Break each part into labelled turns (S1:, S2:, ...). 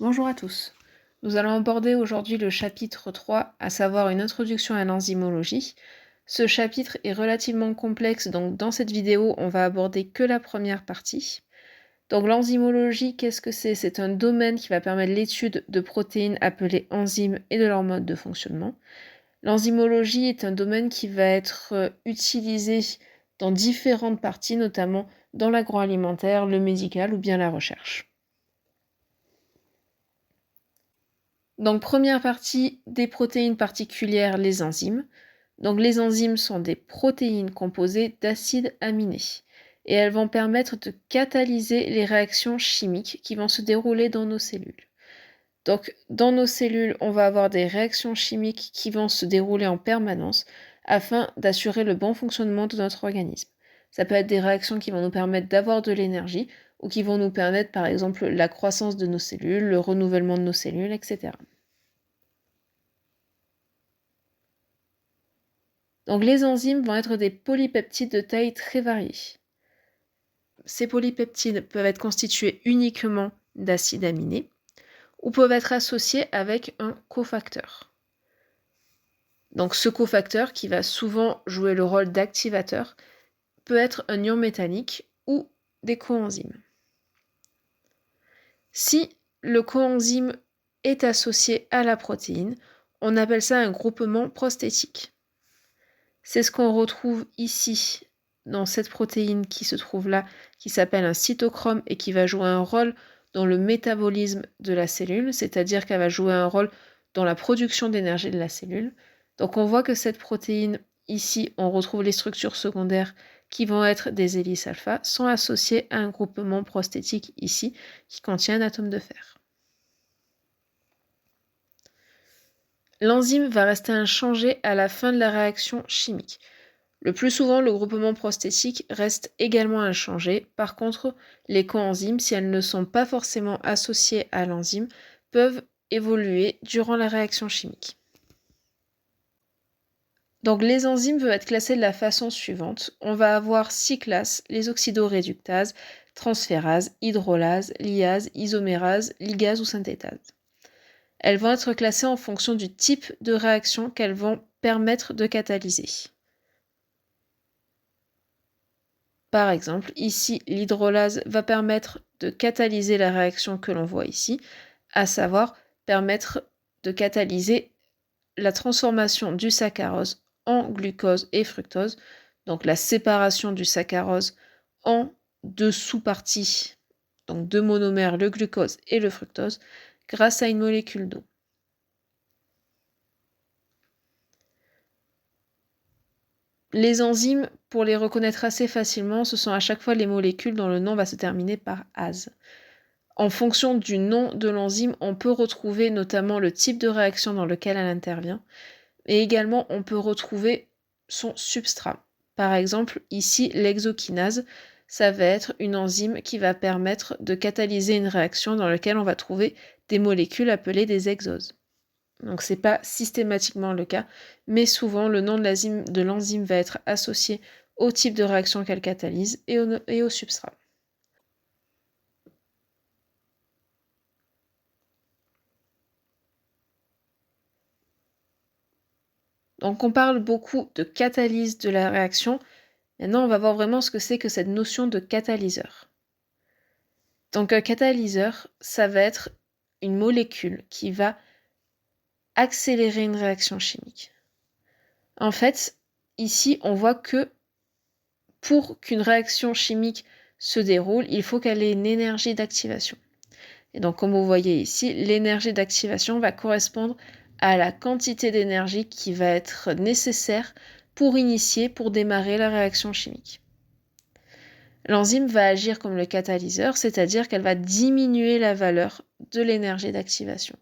S1: Bonjour à tous. Nous allons aborder aujourd'hui le chapitre 3, à savoir une introduction à l'enzymologie. Ce chapitre est relativement complexe, donc dans cette vidéo, on va aborder que la première partie. Donc l'enzymologie, qu'est-ce que c'est? C'est un domaine qui va permettre l'étude de protéines appelées enzymes et de leur mode de fonctionnement. L'enzymologie est un domaine qui va être utilisé dans différentes parties, notamment dans l'agroalimentaire, le médical ou bien la recherche. Donc première partie, des protéines particulières, les enzymes. Donc les enzymes sont des protéines composées d'acides aminés et elles vont permettre de catalyser les réactions chimiques qui vont se dérouler dans nos cellules. Donc dans nos cellules, on va avoir des réactions chimiques qui vont se dérouler en permanence afin d'assurer le bon fonctionnement de notre organisme. Ça peut être des réactions qui vont nous permettre d'avoir de l'énergie ou qui vont nous permettre par exemple la croissance de nos cellules, le renouvellement de nos cellules, etc. Donc les enzymes vont être des polypeptides de taille très variée. Ces polypeptides peuvent être constitués uniquement d'acides aminés ou peuvent être associés avec un cofacteur. Donc ce cofacteur, qui va souvent jouer le rôle d'activateur, peut être un ion métallique ou des coenzymes. Si le coenzyme est associé à la protéine, on appelle ça un groupement prosthétique. C'est ce qu'on retrouve ici dans cette protéine qui se trouve là, qui s'appelle un cytochrome et qui va jouer un rôle dans le métabolisme de la cellule, c'est-à-dire qu'elle va jouer un rôle dans la production d'énergie de la cellule. Donc on voit que cette protéine, ici, on retrouve les structures secondaires qui vont être des hélices alpha, sont associées à un groupement prosthétique ici, qui contient un atome de fer. L'enzyme va rester inchangé à la fin de la réaction chimique. Le plus souvent, le groupement prosthétique reste également inchangé. Par contre, les coenzymes, si elles ne sont pas forcément associées à l'enzyme, peuvent évoluer durant la réaction chimique. Donc les enzymes peuvent être classées de la façon suivante. On va avoir 6 classes: les oxydoréductases, transférases, hydrolases, liases, isomérases, ligases ou synthétases. Elles vont être classées en fonction du type de réaction qu'elles vont permettre de catalyser. Par exemple, ici, l'hydrolase va permettre de catalyser la réaction que l'on voit ici, à savoir permettre de catalyser la transformation du saccharose en glucose et fructose, donc la séparation du saccharose en deux sous-parties, donc deux monomères, le glucose et le fructose, grâce à une molécule d'eau. Les enzymes, pour les reconnaître assez facilement, ce sont à chaque fois les molécules dont le nom va se terminer par ase. En fonction du nom de l'enzyme, on peut retrouver notamment le type de réaction dans lequel elle intervient, et également on peut retrouver son substrat. Par exemple, ici, l'hexokinase, ça va être une enzyme qui va permettre de catalyser une réaction dans laquelle on va trouver des molécules appelées des hexoses. Donc ce n'est pas systématiquement le cas, mais souvent le nom de l'enzyme va être associé au type de réaction qu'elle catalyse et au substrat. Donc on parle beaucoup de catalyse de la réaction. Maintenant, on va voir vraiment ce que c'est que cette notion de catalyseur. Donc un catalyseur, ça va être une molécule qui va accélérer une réaction chimique. En fait, ici, on voit que pour qu'une réaction chimique se déroule, il faut qu'elle ait une énergie d'activation. Et donc, comme vous voyez ici, l'énergie d'activation va correspondre à la quantité d'énergie qui va être nécessaire pour démarrer la réaction chimique. L'enzyme va agir comme le catalyseur, c'est-à-dire qu'elle va diminuer la valeur de l'énergie d'activation.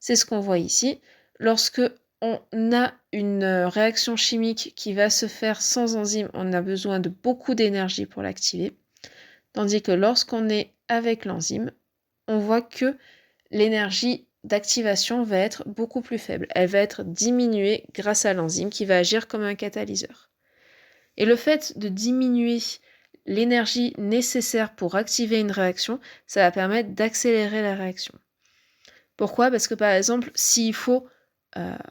S1: C'est ce qu'on voit ici. Lorsque on a une réaction chimique qui va se faire sans enzyme, on a besoin de beaucoup d'énergie pour l'activer. Tandis que lorsqu'on est avec l'enzyme, on voit que l'énergie d'activation va être beaucoup plus faible. Elle va être diminuée grâce à l'enzyme qui va agir comme un catalyseur. Et le fait de diminuer l'énergie nécessaire pour activer une réaction, ça va permettre d'accélérer la réaction. Pourquoi? Parce que par exemple, s'il faut,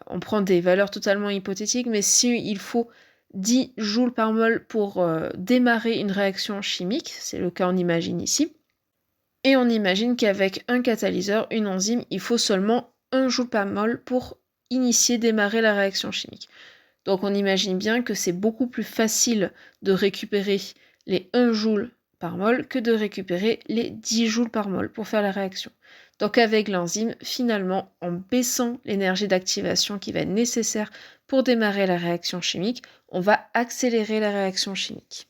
S1: on prend des valeurs totalement hypothétiques, mais s'il faut 10 joules par mol pour démarrer une réaction chimique, c'est le cas on imagine ici, et on imagine qu'avec un catalyseur, une enzyme, il faut seulement 1 joule par mol pour initier, démarrer la réaction chimique. Donc on imagine bien que c'est beaucoup plus facile de récupérer les 1 joule par mol que de récupérer les 10 joules par mol pour faire la réaction. Donc avec l'enzyme, finalement, en baissant l'énergie d'activation qui va être nécessaire pour démarrer la réaction chimique, on va accélérer la réaction chimique.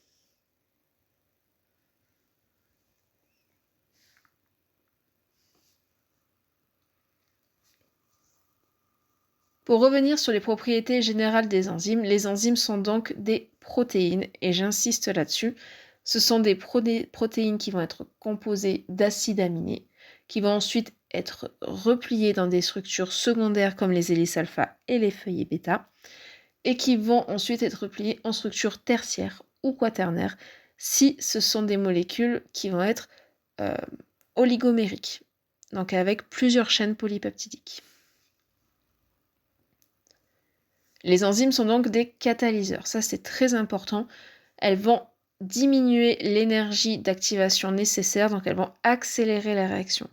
S1: Pour revenir sur les propriétés générales des enzymes, les enzymes sont donc des protéines, et j'insiste là-dessus. Ce sont des protéines qui vont être composées d'acides aminés, qui vont ensuite être repliées dans des structures secondaires comme les hélices alpha et les feuillets bêta, et qui vont ensuite être repliées en structures tertiaires ou quaternaires si ce sont des molécules qui vont être euh, oligomériques, donc avec plusieurs chaînes polypeptidiques. Les enzymes sont donc des catalyseurs, ça c'est très important. Elles vont diminuer l'énergie d'activation nécessaire, donc elles vont accélérer la réaction.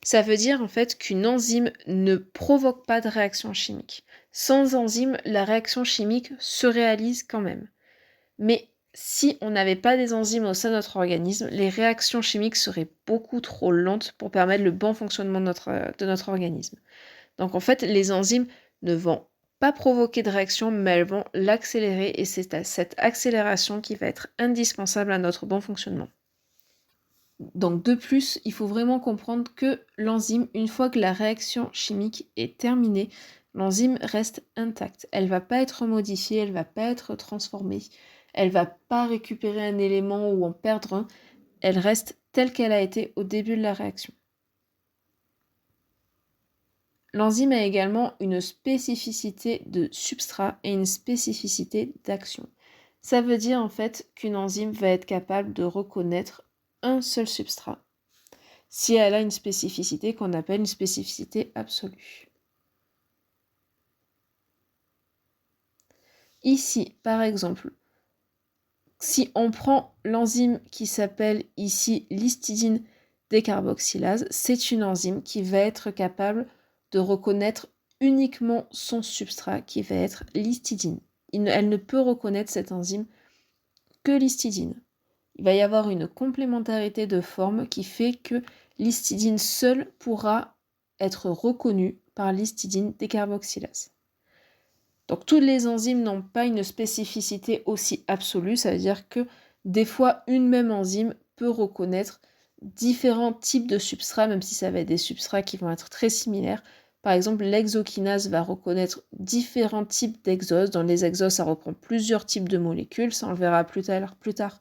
S1: Ça veut dire en fait qu'une enzyme ne provoque pas de réaction chimique. Sans enzyme, la réaction chimique se réalise quand même. Mais si on n'avait pas des enzymes au sein de notre organisme, les réactions chimiques seraient beaucoup trop lentes pour permettre le bon fonctionnement de notre organisme. Donc en fait, les enzymes ne vont pas provoquer de réaction, mais elles vont l'accélérer, et c'est cette accélération qui va être indispensable à notre bon fonctionnement. Donc de plus, il faut vraiment comprendre que l'enzyme, une fois que la réaction chimique est terminée, l'enzyme reste intacte. Elle ne va pas être modifiée, elle ne va pas être transformée, elle ne va pas récupérer un élément ou en perdre un, elle reste telle qu'elle a été au début de la réaction. L'enzyme a également une spécificité de substrat et une spécificité d'action. Ça veut dire en fait qu'une enzyme va être capable de reconnaître un seul substrat si elle a une spécificité qu'on appelle une spécificité absolue. Ici, par exemple, si on prend l'enzyme qui s'appelle ici l'histidine décarboxylase, c'est une enzyme qui va être capable de reconnaître uniquement son substrat qui va être l'histidine. Elle ne peut reconnaître cette enzyme que l'histidine. Il va y avoir une complémentarité de forme qui fait que l'histidine seule pourra être reconnue par l'histidine décarboxylase. Donc toutes les enzymes n'ont pas une spécificité aussi absolue, ça veut dire que des fois une même enzyme peut reconnaître différents types de substrats, même si ça va être des substrats qui vont être très similaires. Par exemple, l'exokinase va reconnaître différents types d'exoses. Dans les exoses, ça reprend plusieurs types de molécules, ça on le verra plus tard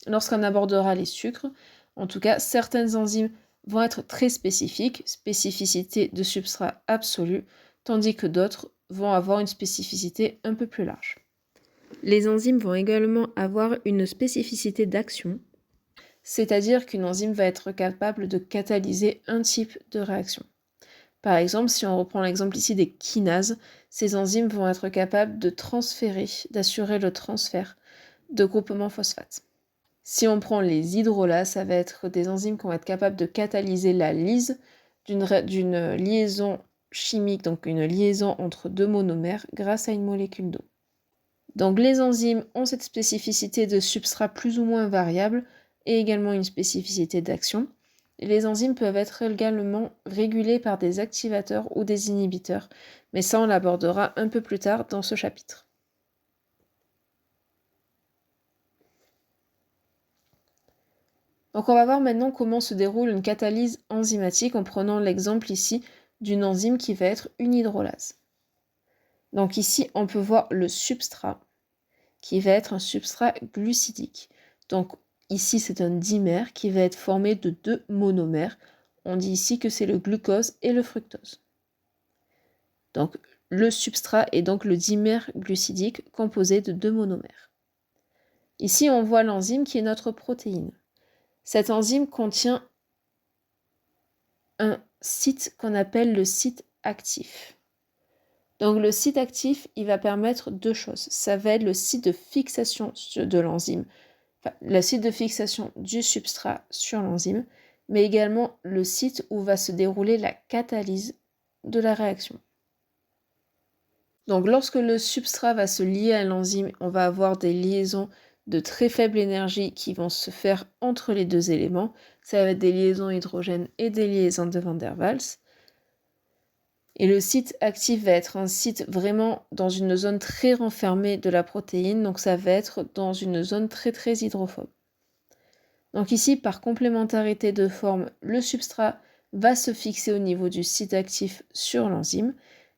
S1: lorsqu'on abordera les sucres. En tout cas, certaines enzymes vont être très spécifiques, spécificité de substrat absolue, tandis que d'autres vont avoir une spécificité un peu plus large. Les enzymes vont également avoir une spécificité d'action, c'est-à-dire qu'une enzyme va être capable de catalyser un type de réaction. Par exemple, si on reprend l'exemple ici des kinases, ces enzymes vont être capables de transférer, d'assurer le transfert de groupements phosphates. Si on prend les hydrolases, ça va être des enzymes qui vont être capables de catalyser la lyse d'une liaison chimique, donc une liaison entre deux monomères grâce à une molécule d'eau. Donc les enzymes ont cette spécificité de substrat plus ou moins variable et également une spécificité d'action. Les enzymes peuvent être également régulées par des activateurs ou des inhibiteurs, mais ça on l'abordera un peu plus tard dans ce chapitre. Donc on va voir maintenant comment se déroule une catalyse enzymatique en prenant l'exemple ici d'une enzyme qui va être une hydrolase. Donc ici on peut voir le substrat qui va être un substrat glucidique. Donc ici c'est un dimère qui va être formé de deux monomères. On dit ici que c'est le glucose et le fructose. Donc le substrat est donc le dimère glucidique composé de deux monomères. Ici on voit l'enzyme qui est notre protéine. Cette enzyme contient un site qu'on appelle le site actif. Donc le site actif, il va permettre deux choses. Ça va être le site de fixation de l'enzyme, enfin, le site de fixation du substrat sur l'enzyme, mais également le site où va se dérouler la catalyse de la réaction. Donc lorsque le substrat va se lier à l'enzyme, on va avoir des liaisons de très faible énergie qui vont se faire entre les deux éléments. Ça va être des liaisons hydrogène et des liaisons de Van der Waals. Et le site actif va être un site vraiment dans une zone très renfermée de la protéine, donc ça va être dans une zone très très hydrophobe. Donc ici, par complémentarité de forme, le substrat va se fixer au niveau du site actif sur l'enzyme.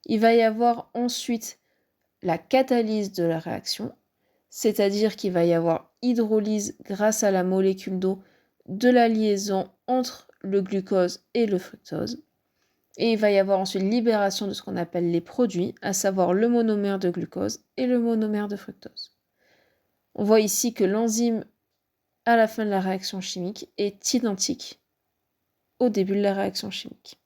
S1: Il va y avoir ensuite la catalyse de la réaction, c'est-à-dire qu'il va y avoir hydrolyse grâce à la molécule d'eau de la liaison entre le glucose et le fructose. Et il va y avoir ensuite libération de ce qu'on appelle les produits, à savoir le monomère de glucose et le monomère de fructose. On voit ici que l'enzyme à la fin de la réaction chimique est identique au début de la réaction chimique.